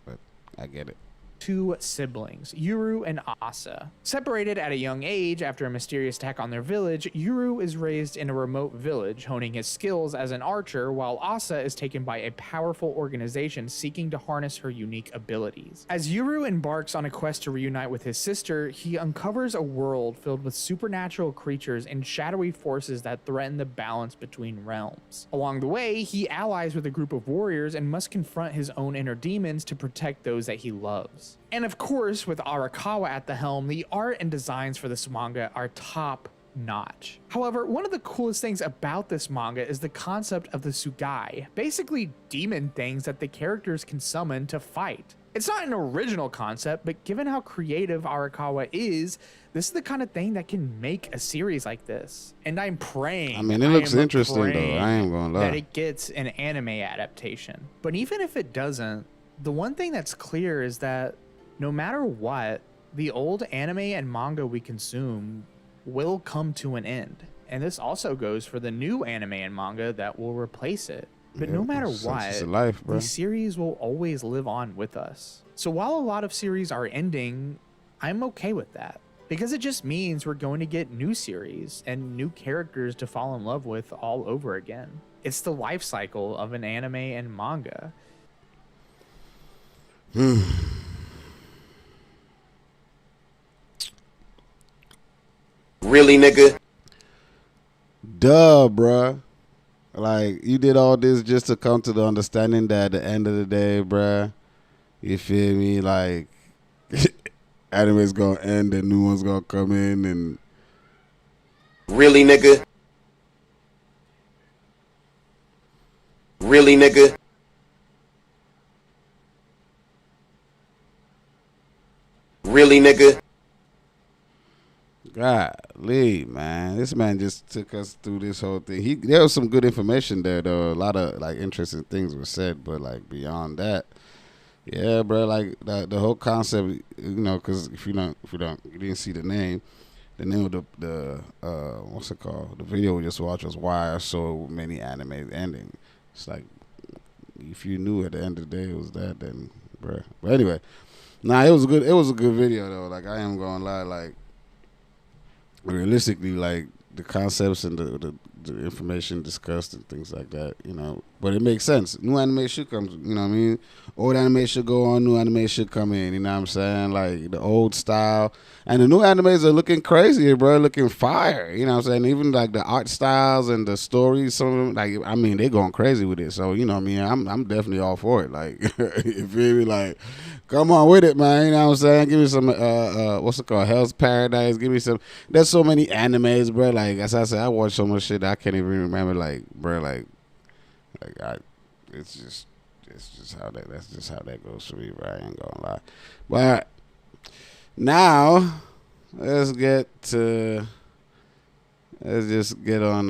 but I get it. 2 siblings, Yuru and Asa. Separated at a young age after a mysterious attack on their village, Yuru is raised in a remote village, honing his skills as an archer, while Asa is taken by a powerful organization seeking to harness her unique abilities. As Yuru embarks on a quest to reunite with his sister, he uncovers a world filled with supernatural creatures and shadowy forces that threaten the balance between realms. Along the way, he allies with a group of warriors and must confront his own inner demons to protect those that he loves. And of course, with Arakawa at the helm, the art and designs for this manga are top notch. However, one of the coolest things about this manga is the concept of the Sugai, basically demon things that the characters can summon to fight. It's not an original concept, but given how creative Arakawa is, this is the kind of thing that can make a series like this. And I'm praying. I mean, it looks interesting though. I ain't gonna lie. That it gets an anime adaptation. But even if it doesn't, The one thing that's clear is that no matter what, the old anime and manga we consume will come to an end. And this also goes for the new anime and manga that will replace it. But no matter what, life, these series will always live on with us. So while a lot of series are ending, I'm okay with that. Because it just means we're going to get new series and new characters to fall in love with all over again. It's the life cycle of an anime and manga. Really, nigga? Duh, bruh. Like, you did all this just to come to the understanding that at the end of the day, bruh, you feel me? Like, anime's gonna end and new one's gonna come in and... Really, nigga? Really, nigga? Really, nigga? Golly, man. This man just took us through this whole thing. There was some good information there, though. A lot of, like, interesting things were said, but, like, beyond that, yeah, bro, like, the whole concept, you know, because if you didn't see the name of the what's it called? The video we just watched was why are so many anime ending. It's like, if you knew at the end of the day it was that, then, bro. But anyway, it was a good video, though. Like, I am gonna lie, like, realistically, like, the concepts and the information discussed and things like that, you know. But it makes sense. New anime should come, you know what I mean? Old anime should go on, new anime should come in, you know what I'm saying? Like, the old style. And the new animes are looking crazy, bro, looking fire, you know what I'm saying? Even, like, the art styles and the stories, some of them, like, I mean, they going crazy with it. So, you know what I mean? I'm definitely all for it. Like, you feel me? Like, come on with it, man. You know what I'm saying? Give me some, what's it called? Hell's Paradise. Give me some. There's so many animes, bro. Like, as I said, I watch so much shit that I can't even remember. Like, bro, it's just that's just how that goes for me, bro. I ain't gonna lie. But now, let's just get on,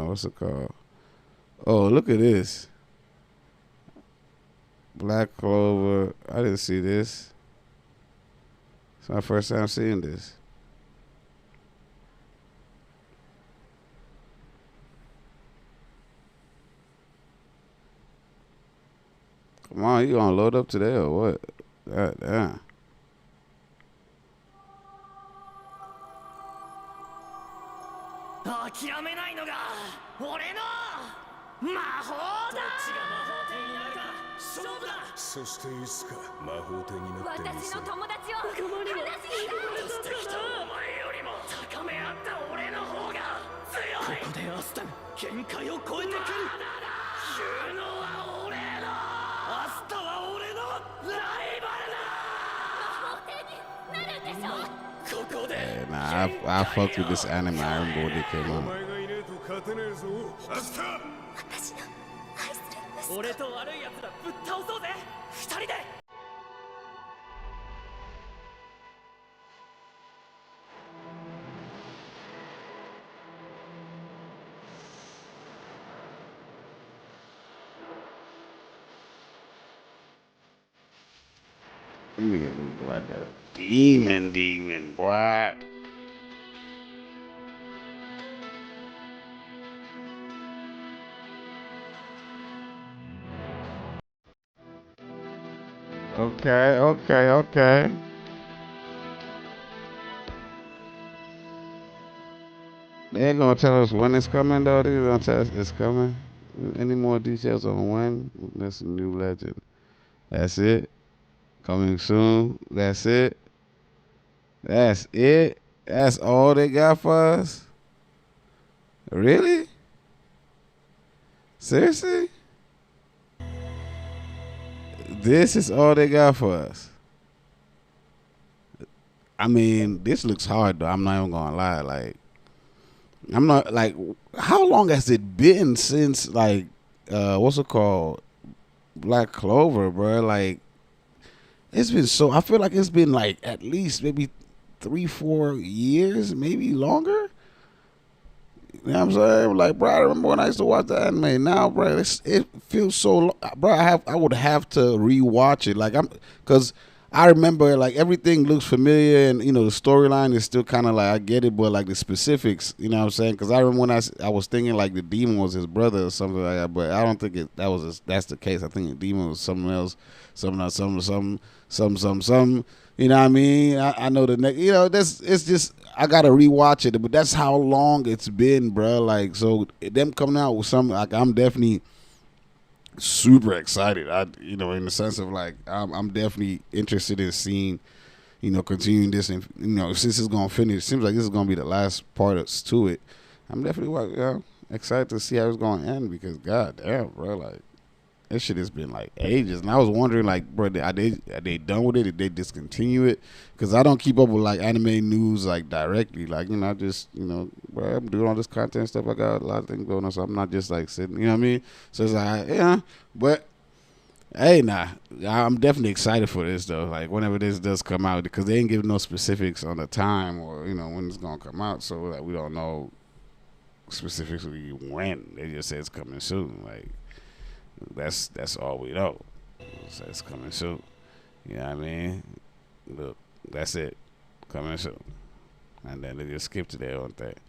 what's it called? Oh, look at this. Black Clover. I didn't see this. It's my first time seeing this. Come on, you gonna load up today or what? God damn. Yeah, nah, I fucked with this anime. I remember when it came out. 俺と悪い奴らぶっ倒そうぜ二人で Like a demon, boy. Okay. They ain't gonna tell us when it's coming, though. They gonna tell us it's coming. Any more details on when? That's a new legend. That's it. Coming soon. That's it. That's it. That's all they got for us. Really? Seriously? This is all they got for us. I mean, this looks hard though. I'm not even gonna lie. Like, I'm not like. How long has it been since like, what's it called, Black Clover, bro? Like, it's been so. I feel like it's been like at least maybe 3-4 years, maybe longer. You know what I'm saying? Like, bro, I remember when I used to watch the anime. Now, bro, it feels so long. Bro, I would have to rewatch it. Like, because I remember, like, everything looks familiar, and, you know, the storyline is still kind of like, I get it, but, like, the specifics, you know what I'm saying? Because I remember when I was thinking, like, the demon was his brother or something like that, but I don't think that's the case. I think the demon was something else, something. You know what I mean? I know the next, you know, it's just, I gotta rewatch it, but that's how long it's been, bro. Like, so them coming out with something, like, I'm definitely super excited. You know, in the sense of, like, I'm definitely interested in seeing, you know, continuing this, and, you know, since it's gonna finish, it seems like this is gonna be the last part to it. I'm definitely, you know, excited to see how it's gonna end, because god damn, bro, like, this shit has been, like, ages, and I was wondering, like, bro, are they done with it? Did they discontinue it? Because I don't keep up with, like, anime news, like, directly. Like, you know, I just, you know, bro, I'm doing all this content stuff. I got a lot of things going on, so I'm not just, like, sitting. You know what I mean? So it's like, yeah, but hey, nah, I'm definitely excited for this though. Like, whenever this does come out, because they ain't giving no specifics on the time, or, you know, when it's gonna come out, so, like, we don't know specifically when. They just say it's coming soon. Like, that's all we know. So it's coming soon. You know what I mean? Look, that's it. Coming soon. And then they just skipped it there on that.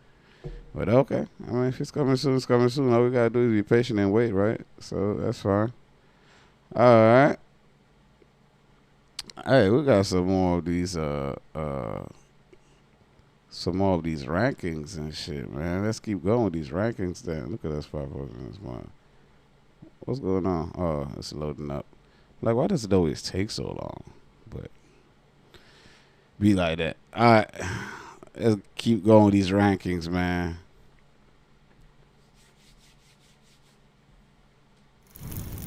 But okay. I mean, if it's coming soon, it's coming soon. All we gotta do is be patient and wait, right? So that's fine. Alright. Hey, we got some more of these rankings and shit, man. Let's keep going with these rankings then. Look at us 5 in this month. What's going on? Oh, it's loading up. Like, why does it always take so long? But be like that. All right. Let's keep going with these rankings, man.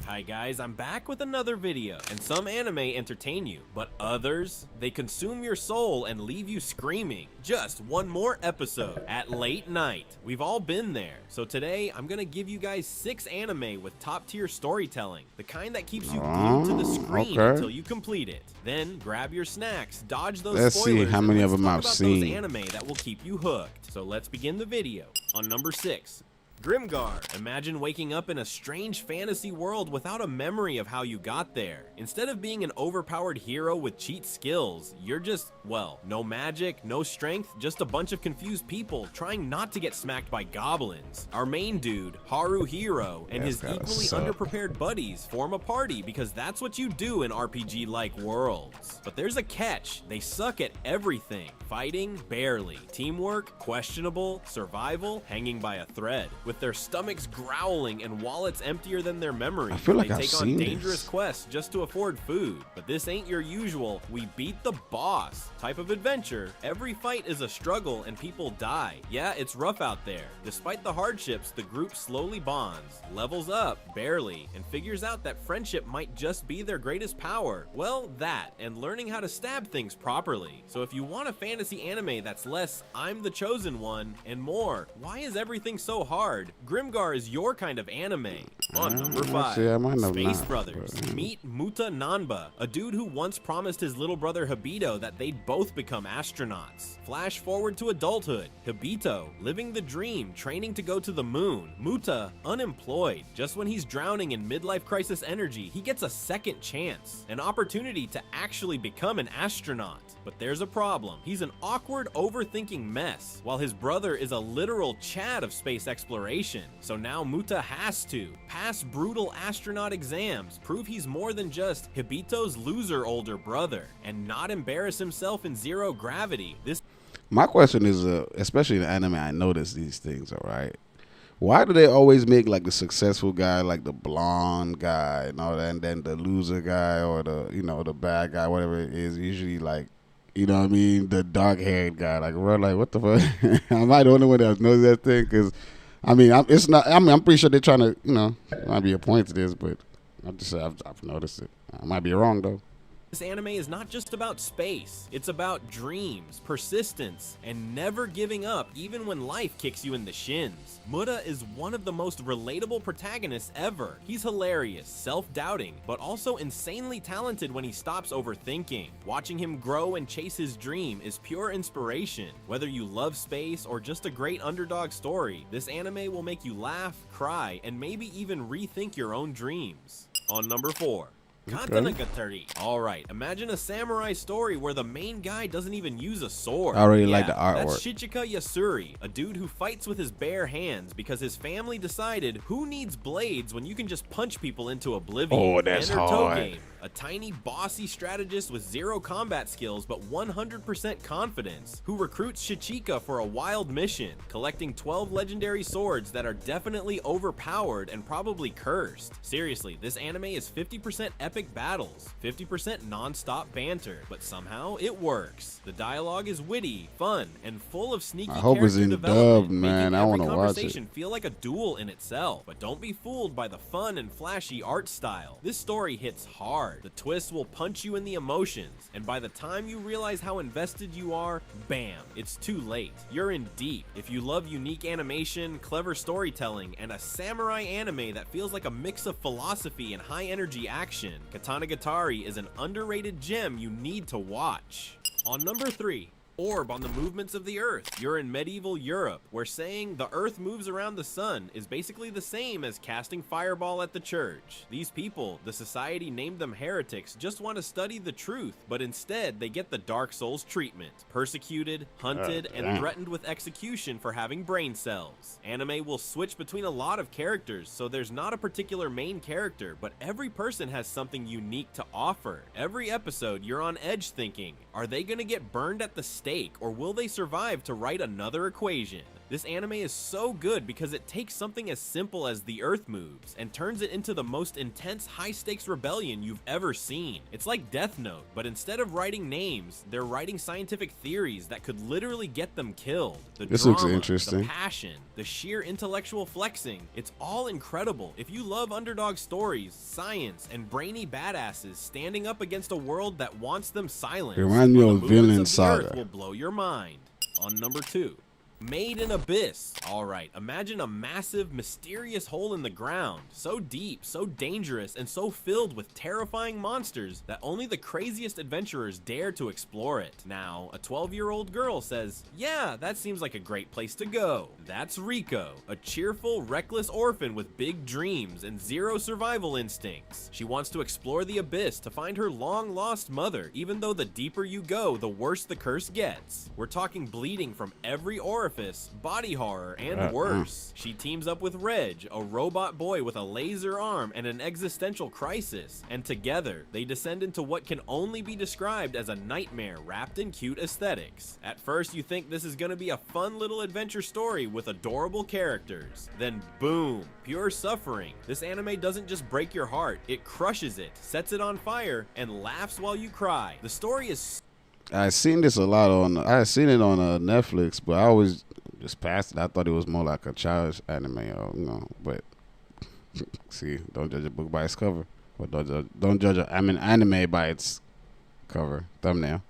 Hi guys, I'm back with another video, and some anime entertain you, but others, they consume your soul and leave you screaming. Just one more episode at late night. We've all been there. So today, I'm gonna give you guys 6 anime with top tier storytelling, the kind that keeps you glued to the screen until you complete it. Then grab your snacks, dodge those spoilers, see how many and of them I've talk about seen. those anime that will keep you hooked. So let's begin the video. On number 6. Grimgar. Imagine waking up in a strange fantasy world without a memory of how you got there. Instead of being an overpowered hero with cheat skills, you're just, well, no magic, no strength, just a bunch of confused people trying not to get smacked by goblins. Our main dude, Haruhiro, and his equally underprepared buddies form a party because that's what you do in RPG-like worlds. But there's a catch. They suck at everything. Fighting, barely. Teamwork, questionable. Survival, hanging by a thread. With their stomachs growling and wallets emptier than their memory, I feel like they I've take on seen dangerous this. quests just to afford food. But this ain't your usual "we beat the boss" type of adventure. Every fight is a struggle and people die. Yeah, it's rough out there. Despite the hardships, the group slowly bonds, levels up, barely, and figures out that friendship might just be their greatest power. Well, that, and learning how to stab things properly. So if you want a fantasy anime that's less "I'm the chosen one" and more "why is everything so hard?", Grimgar is your kind of anime. On number 5, Space Brothers. Meet Muta Nanba, a dude who once promised his little brother Hibito that they'd both become astronauts. Flash forward to adulthood. Hibito, living the dream, training to go to the moon. Muta, unemployed. Just when he's drowning in midlife crisis energy, he gets a second chance. An opportunity to actually become an astronaut. But there's a problem. He's an awkward, overthinking mess, while his brother is a literal Chad of space exploration. So now Muta has to pass brutal astronaut exams, prove he's more than just Hibito's loser older brother, and not embarrass himself in zero gravity. My question is, especially in anime, I notice these things, all right? Why do they always make, like, the successful guy, like the blonde guy and all that, and then the loser guy or the, you know, the bad guy, whatever it is, usually, like, you know what I mean, the dark-haired guy. Like, we're like, what the fuck? Am I the only one that knows that thing? Because, I mean, I'm pretty sure they're trying to, you know, might be a point to this, but I've noticed it. I might be wrong, though. This anime is not just about space, it's about dreams, persistence, and never giving up even when life kicks you in the shins. Muda is one of the most relatable protagonists ever. He's hilarious, self-doubting, but also insanely talented when he stops overthinking. Watching him grow and chase his dream is pure inspiration. Whether you love space or just a great underdog story, this anime will make you laugh, cry, and maybe even rethink your own dreams. On number 4. Katanagatari. Alright, imagine a samurai story where the main guy doesn't even use a sword. I already like the artwork. That's Shichika Yasuri, a dude who fights with his bare hands because his family decided who needs blades when you can just punch people into oblivion. Oh, that's Enter hard. Togame, a tiny bossy strategist with 0 combat skills but 100% confidence, who recruits Shichika for a wild mission, collecting 12 legendary swords that are definitely overpowered and probably cursed. Seriously, this anime is 50% epic battles, 50% non-stop banter, but somehow it works. The dialogue is witty, fun, and full of sneaky I hope it's character in development, dub, man. making I every wanna watch it. conversation feel like a duel in itself. But don't be fooled by the fun and flashy art style. This story hits hard. The twists will punch you in the emotions, and by the time you realize how invested you are, bam, it's too late. You're in deep. If you love unique animation, clever storytelling, and a samurai anime that feels like a mix of philosophy and high energy action, Katanagatari is an underrated gem you need to watch. On number 3. Orb on the movements of the earth. You're in medieval Europe, where saying the earth moves around the sun is basically the same as casting fireball at the church. These people, the society named them heretics, just want to study the truth, but instead they get the Dark Souls treatment. Persecuted, hunted, and threatened with execution for having brain cells. Anime will switch between a lot of characters, so there's not a particular main character, but every person has something unique to offer. Every episode, you're on edge thinking, are they gonna get burned at the stake, or will they survive to write another equation? This anime is so good because it takes something as simple as the earth moves and turns it into the most intense high-stakes rebellion you've ever seen. It's like Death Note, but instead of writing names, they're writing scientific theories that could literally get them killed. The This drama, looks interesting. the passion, the sheer intellectual flexing, it's all incredible. If you love underdog stories, science, and brainy badasses standing up against a world that wants them silenced, It reminds me the of movements Vinland of the Earth Saga. will blow your mind. On number 2. Made in Abyss. Alright, imagine a massive, mysterious hole in the ground, so deep, so dangerous, and so filled with terrifying monsters that only the craziest adventurers dare to explore it. Now, a 12-year-old girl says, yeah, that seems like a great place to go. That's Riko, a cheerful, reckless orphan with big dreams and 0 survival instincts. She wants to explore the abyss to find her long-lost mother, even though the deeper you go, the worse the curse gets. We're talking bleeding from every orifice, body horror, and worse. She teams up with Reg, a robot boy with a laser arm and an existential crisis, and together they descend into what can only be described as a nightmare wrapped in cute aesthetics. At first you think this is gonna be a fun little adventure story with adorable characters. Then boom, pure suffering. This anime doesn't just break your heart, it crushes it, sets it on fire, and laughs while you cry. The story is I seen this a lot on. I seen it on Netflix, but I always just passed it. I thought it was more like a childish anime, or But see, don't judge a book by its cover, or don't judge an anime by its cover thumbnail.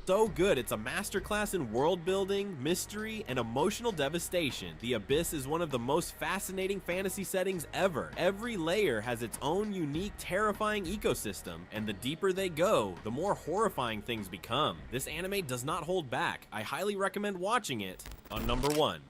so good. It's a masterclass in world building, mystery, and emotional devastation. The Abyss is one of the most fascinating fantasy settings ever. Every layer has its own unique, terrifying ecosystem, and the deeper they go, the more horrifying things become. This anime does not hold back. I highly recommend watching it. On number 1.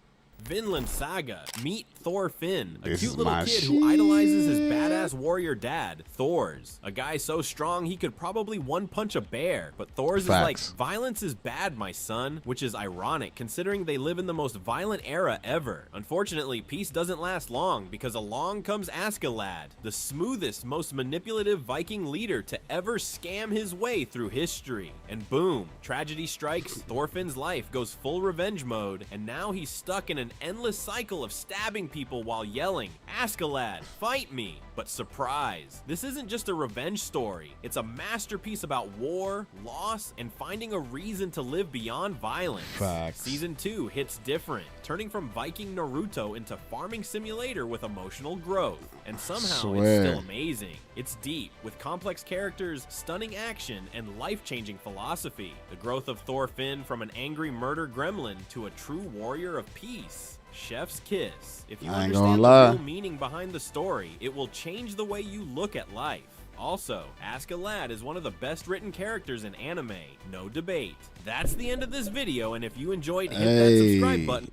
Vinland Saga. Meet Thor Finn, a This cute is little my kid who idolizes his badass warrior dad, Thor's. A guy so strong he could probably one-punch a bear, but Thor's is like, Facts. violence is bad, my son, which is ironic considering they live in the most violent era ever. Unfortunately, peace doesn't last long because along comes Askeladd, the smoothest, most manipulative Viking leader to ever scam his way through history. And boom, tragedy strikes, Thorfinn's life goes full revenge mode, and now he's stuck in an endless cycle of stabbing people people while yelling, "Ask a lad, fight me!" But surprise, this isn't just a revenge story. It's a masterpiece about war, loss, and finding a reason to live beyond violence. Facts. Season 2 hits different, turning from Viking Naruto into farming simulator with emotional growth. And somehow it's still amazing. It's deep, with complex characters, stunning action, and life-changing philosophy. The growth of Thorfinn from an angry murder gremlin to a true warrior of peace. Chef's kiss. If you understand the real meaning behind the story, it will change the way you look at life. Also, Ask a Lad is one of the best written characters in anime. No debate. That's the end of this video, and if you enjoyed, hit that subscribe button.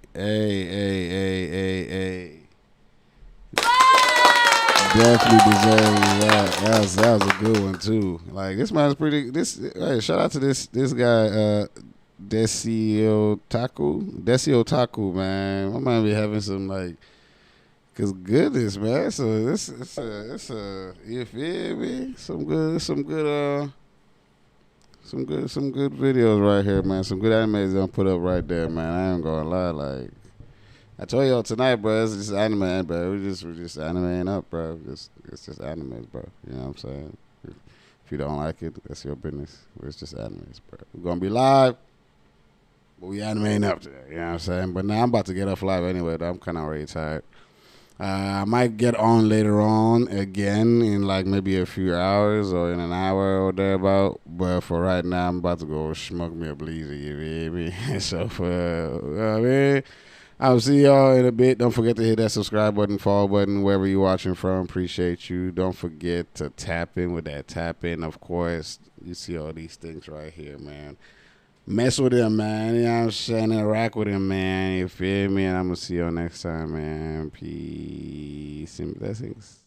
Definitely deserves that. That was a good one too. Like this man's pretty. Hey, shout out to this guy, Desio Taku, man. My man be having some like, cause goodness, man. So it's a you feel me? Some good videos right here, man. Some good animes gonna put up right there, man. I ain't gonna lie, like. I told y'all tonight, bro. It's just anime, bro. We're just animeing up, bro. It's just animes, bro. You know what I'm saying? If you don't like it, that's your business. It's just animes, bro. We're gonna be live, but we animeing up today. You know what I'm saying? But now I'm about to get off live anyway. Though I'm kind of already tired. I might get on later on again in like maybe a few hours or in an hour or thereabout. But for right now, I'm about to go smoke me a bleezer. You feel me? So I'll see y'all in a bit. Don't forget to hit that subscribe button, follow button, wherever you're watching from. Appreciate you. Don't forget to tap in with that tap in. Of course, you see all these things right here, man. Mess with him, man. You know what I'm saying? Interact with him, man. You feel me? And I'm going to see y'all next time, man. Peace and blessings.